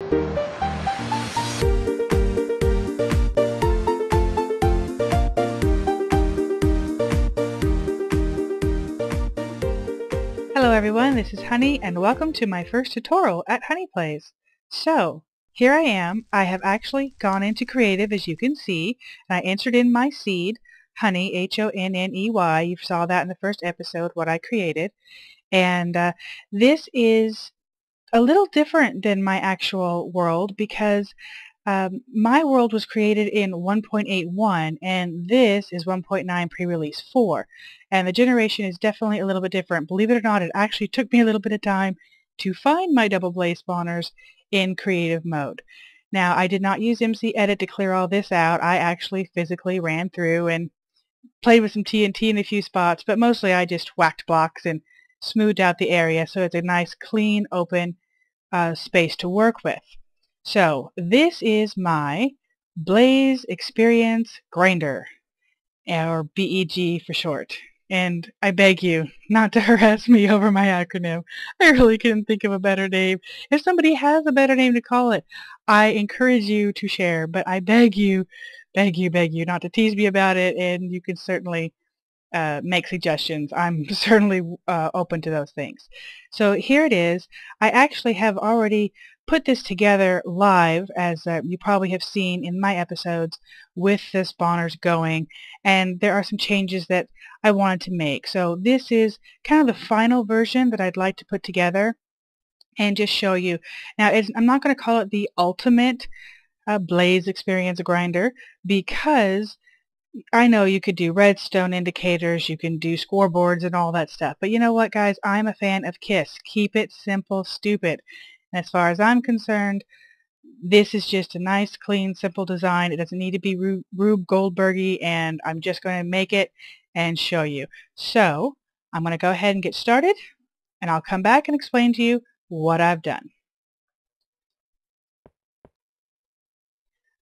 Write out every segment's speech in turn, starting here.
Hello everyone, this is Honey and welcome to my first tutorial at Honey Plays. So, here I am. I have actually gone into creative, as you can see, and I entered in my seed, Honey, H-O-N-N-E-Y. You saw that in the first episode, what I created. And this is a little different than my actual world because my world was created in 1.81 and this is 1.9 pre-release 4, and the generation is definitely a little bit different. Believe it or not, it actually took me a little bit of time to find my double blaze spawners in creative mode. Now, I did not use MC Edit to clear all this out. I actually physically ran through and played with some TNT in a few spots, but mostly I just whacked blocks and smoothed out the area so it's a nice, clean, open space to work with. So this is my Blaze Experience Grinder, or B.E.G for short. And I beg you not to harass me over my acronym. I really couldn't think of a better name. If somebody has a better name to call it, I encourage you to share, but I beg you not to tease me about it, and you can certainly make suggestions. I'm certainly open to those things. So here it is. I actually have already put this together live, as you probably have seen in my episodes, with the spawners going, and there are some changes that I wanted to make. So this is kind of the final version that I'd like to put together and just show you. Now, I'm not going to call it the ultimate Blaze Experience Grinder, because I know you could do redstone indicators, you can do scoreboards and all that stuff, but you know what, guys? I'm a fan of KISS. Keep it simple, stupid. And as far as I'm concerned, this is just a nice, clean, simple design. It doesn't need to be Rube Goldberg-y, and I'm just going to make it and show you. So I'm going to go ahead and get started, and I'll come back and explain to you what I've done.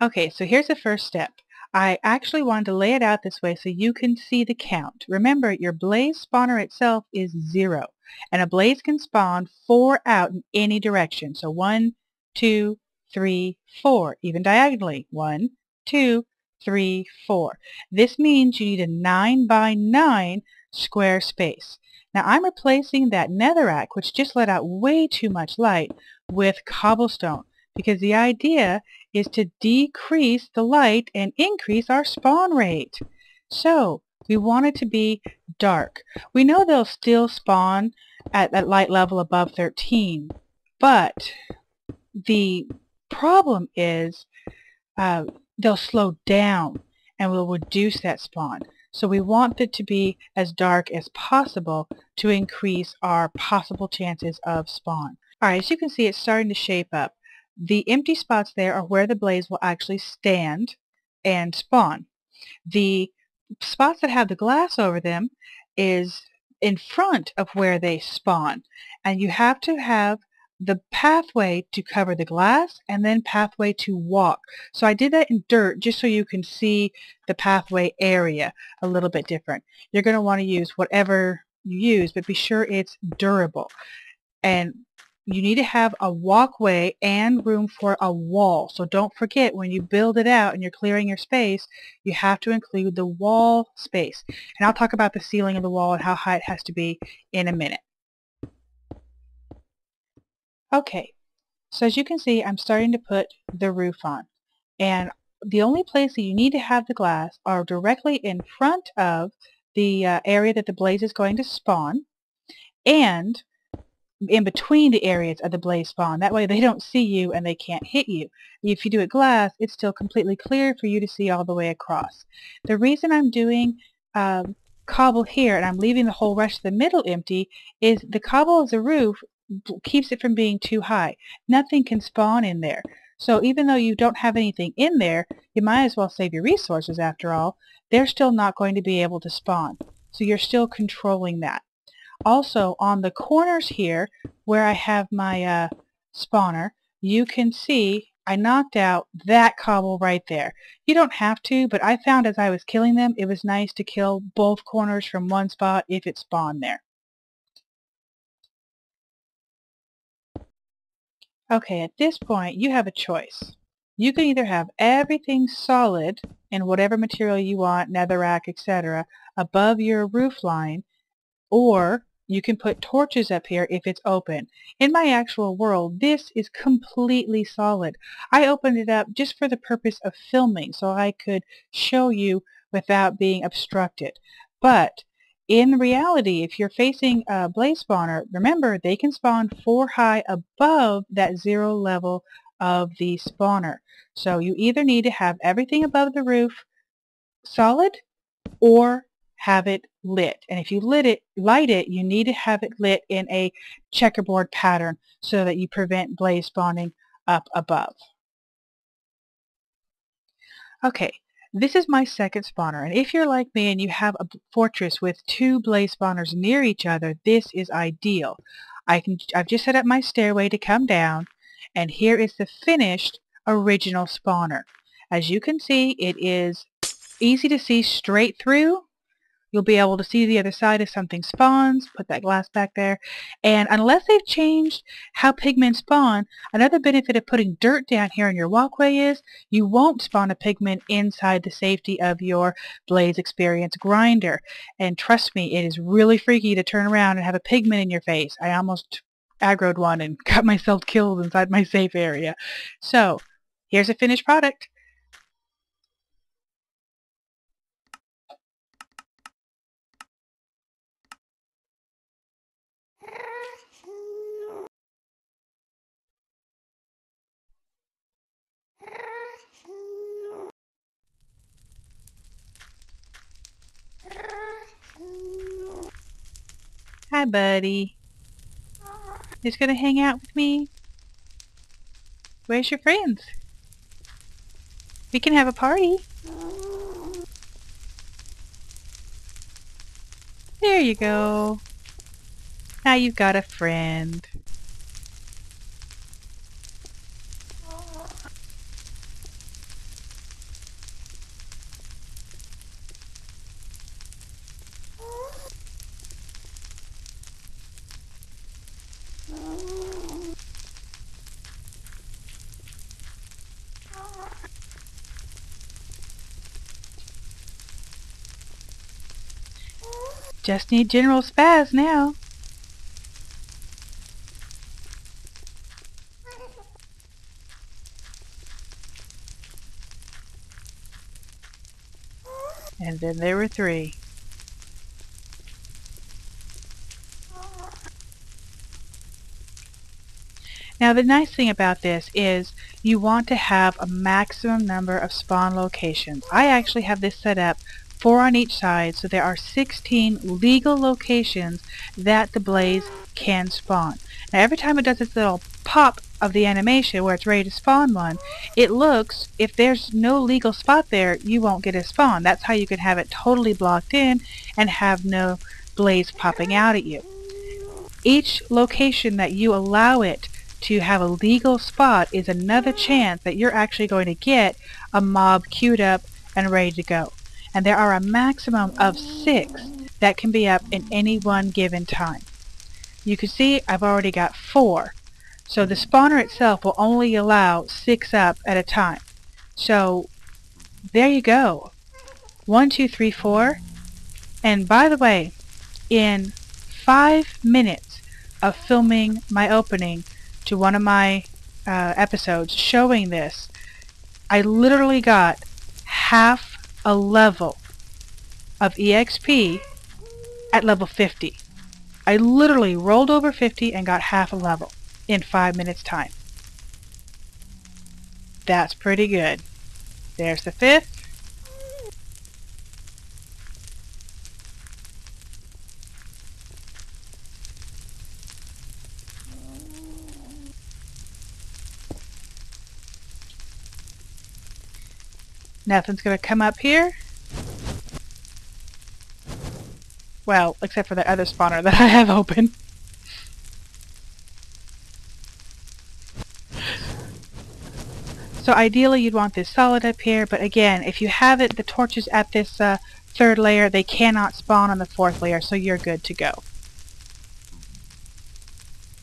Okay, so here's the first step. I actually wanted to lay it out this way so you can see the count. Remember, your blaze spawner itself is 0, and a blaze can spawn 4 out in any direction. So 1, 2, 3, 4, even diagonally. 1, 2, 3, 4. This means you need a 9 by 9 square space. Now I'm replacing that netherrack, which just let out way too much light, with cobblestone, because the idea is to decrease the light and increase our spawn rate. So we want it to be dark. We know they'll still spawn at that light level above 13, but the problem is they'll slow down and will reduce that spawn. So we want it to be as dark as possible to increase our possible chances of spawn. Alright, as you can see, it's starting to shape up. The empty spots there are where the blaze will actually stand and spawn. The spots that have the glass over them is in front of where they spawn, and you have to have the pathway to cover the glass and then pathway to walk. So I did that in dirt just so you can see the pathway area a little bit different. You're going to want to use whatever you use, but be sure it's durable. And you need to have a walkway and room for a wall. So don't forget, when you build it out and you're clearing your space, you have to include the wall space. And I'll talk about the ceiling of the wall and how high it has to be in a minute. Okay, so as you can see, I'm starting to put the roof on. And the only place that you need to have the glass are directly in front of the area that the blaze is going to spawn, and in between the areas of the blaze spawn. That way they don't see you and they can't hit you. If you do it glass, it's still completely clear for you to see all the way across. The reason I'm doing cobble here and I'm leaving the whole rest of the middle empty is the cobble as a roof keeps it from being too high. Nothing can spawn in there. So even though you don't have anything in there, you might as well save your resources after all. They're still not going to be able to spawn. So you're still controlling that. Also, on the corners here, where I have my spawner, you can see I knocked out that cobble right there. You don't have to, but I found as I was killing them, it was nice to kill both corners from one spot if it spawned there. Okay, at this point you have a choice. You can either have everything solid in whatever material you want, netherrack, etc., above your roof line, or you can put torches up here if it's open. In my actual world, this is completely solid. I opened it up just for the purpose of filming so I could show you without being obstructed. But in reality, if you're facing a blaze spawner, remember they can spawn 4 high above that 0 level of the spawner. So you either need to have everything above the roof solid or have it lit. And if you light it, you need to have it lit in a checkerboard pattern so that you prevent blaze spawning up above. Okay, this is my second spawner, and if you're like me and you have a fortress with 2 blaze spawners near each other, this is ideal. I've just set up my stairway to come down, and here is the finished original spawner. As you can see, it is easy to see straight through. You'll be able to see the other side if something spawns. Put that glass back there. And unless they've changed how pigmen spawn, another benefit of putting dirt down here on your walkway is you won't spawn a pigman inside the safety of your Blaze Experience grinder. And trust me, it is really freaky to turn around and have a pigman in your face. I almost aggroed one and got myself killed inside my safe area. So, here's a finished product. Hi, buddy. Just gonna hang out with me? Where's your friends? We can have a party. There you go. Now you've got a friend. Just need General Spaz now. And then there were 3. Now the nice thing about this is you want to have a maximum number of spawn locations. I actually have this set up 4 on each side, so there are 16 legal locations that the blaze can spawn. Now every time it does its little pop of the animation where it's ready to spawn one, it looks, if there's no legal spot there, you won't get a spawn. That's how you can have it totally blocked in and have no blaze popping out at you. Each location that you allow it to have a legal spot is another chance that you're actually going to get a mob queued up and ready to go. And there are a maximum of 6 that can be up in any one given time. You can see I've already got 4. So the spawner itself will only allow 6 up at a time. So there you go. 1, 2, 3, 4. And by the way, in 5 minutes of filming my opening to one of my episodes showing this, I literally got half a level of EXP at level 50. I literally rolled over 50 and got half a level in 5 minutes time. That's pretty good. There's the 5th. Nothing's going to come up here. Well, except for that other spawner that I have open. So ideally you'd want this solid up here, but again, if you have it, the torches at this 3rd layer, they cannot spawn on the 4th layer, so you're good to go.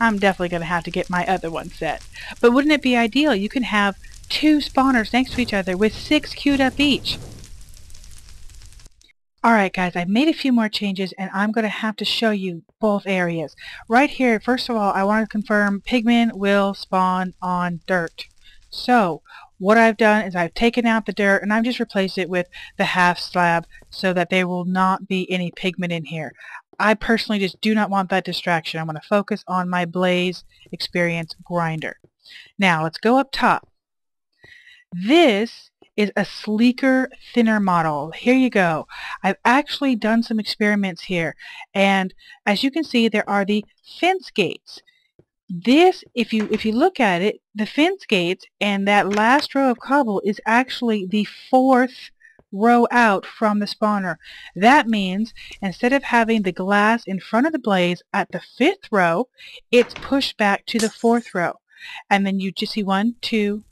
I'm definitely going to have to get my other one set. But wouldn't it be ideal? You can have 2 spawners next to each other with 6 queued up each. Alright guys, I've made a few more changes and I'm going to have to show you both areas. Right here, first of all, I want to confirm pigmen will spawn on dirt. So, what I've done is I've taken out the dirt and I've just replaced it with the half slab so that there will not be any pigmen in here. I personally just do not want that distraction. I want to focus on my Blaze experience grinder. Now, let's go up top. This is a sleeker, thinner model. Here you go. I've actually done some experiments here, and as you can see, there are the fence gates. This, if you look at it, the fence gates and that last row of cobble is actually the 4th row out from the spawner. That means instead of having the glass in front of the blaze at the 5th row, it's pushed back to the 4th row. And then you just see 1, 2,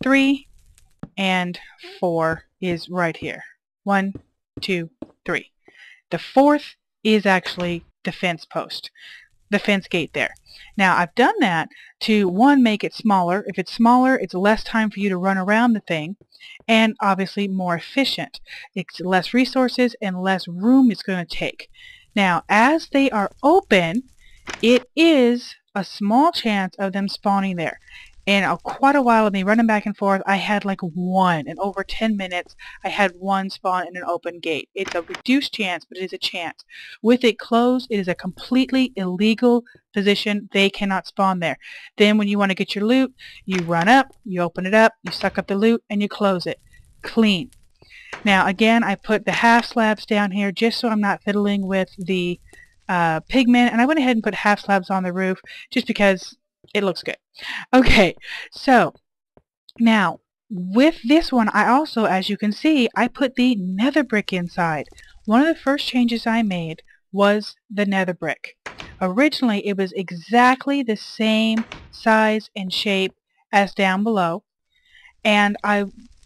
3, and 4 is right here. 1, 2, 3. The 4th is actually the fence post, the fence gate there. Now I've done that to, 1, make it smaller. If it's smaller, it's less time for you to run around the thing, and obviously more efficient. It's less resources and less room it's going to take. Now as they are open, it is a small chance of them spawning there. And quite a while of me running back and forth, I had like 1. In over 10 minutes, I had 1 spawn in an open gate. It's a reduced chance, but it is a chance. With it closed, it is a completely illegal position. They cannot spawn there. Then when you want to get your loot, you run up, you open it up, you suck up the loot, and you close it. Clean. Now again, I put the half slabs down here just so I'm not fiddling with the pigmen, and I went ahead and put half slabs on the roof just because it looks good. Okay, so now with this one, I also, as you can see, I put the nether brick inside. One of the first changes I made was the nether brick. Originally, it was exactly the same size and shape as down below, and I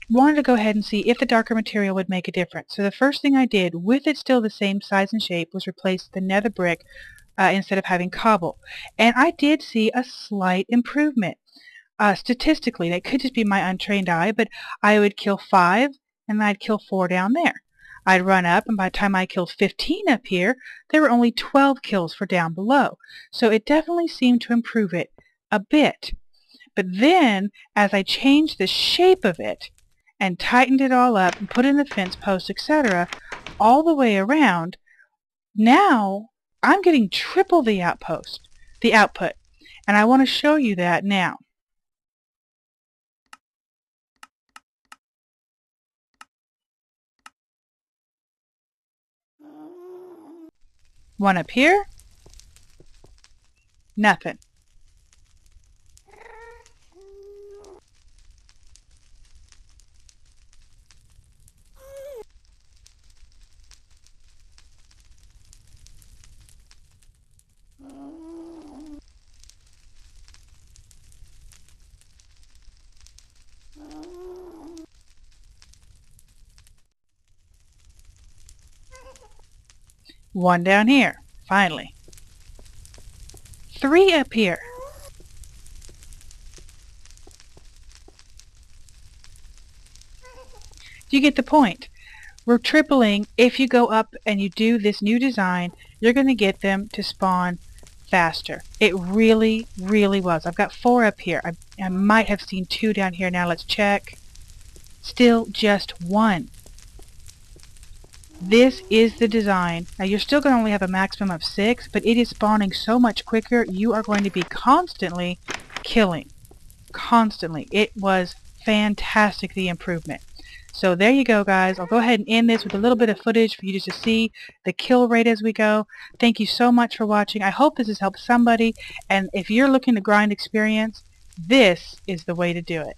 wanted to go ahead and see if the darker material would make a difference. So the first thing I did, with it still the same size and shape, was replace the nether brick instead of having cobble. And I did see a slight improvement. Statistically, that could just be my untrained eye, but I would kill 5 and I'd kill 4 down there. I'd run up, and by the time I killed 15 up here, there were only 12 kills for down below. So it definitely seemed to improve it a bit. But then, as I changed the shape of it and tightened it all up and put in the fence posts, etc., all the way around, now I'm getting triple the output. And I want to show you that now. One up here, nothing. One down here, finally. 3 up here. You get the point. We're tripling. If you go up and you do this new design, you're going to get them to spawn faster. It really, really was. I've got 4 up here. I might have seen 2 down here. Now let's check. Still just 1. This is the design. Now you're still going to only have a maximum of 6, but it is spawning so much quicker. You are going to be constantly killing. Constantly. It was fantastic, the improvement. So there you go, guys. I'll go ahead and end this with a little bit of footage for you just to see the kill rate as we go. Thank you so much for watching. I hope this has helped somebody, and if you're looking to grind experience, this is the way to do it.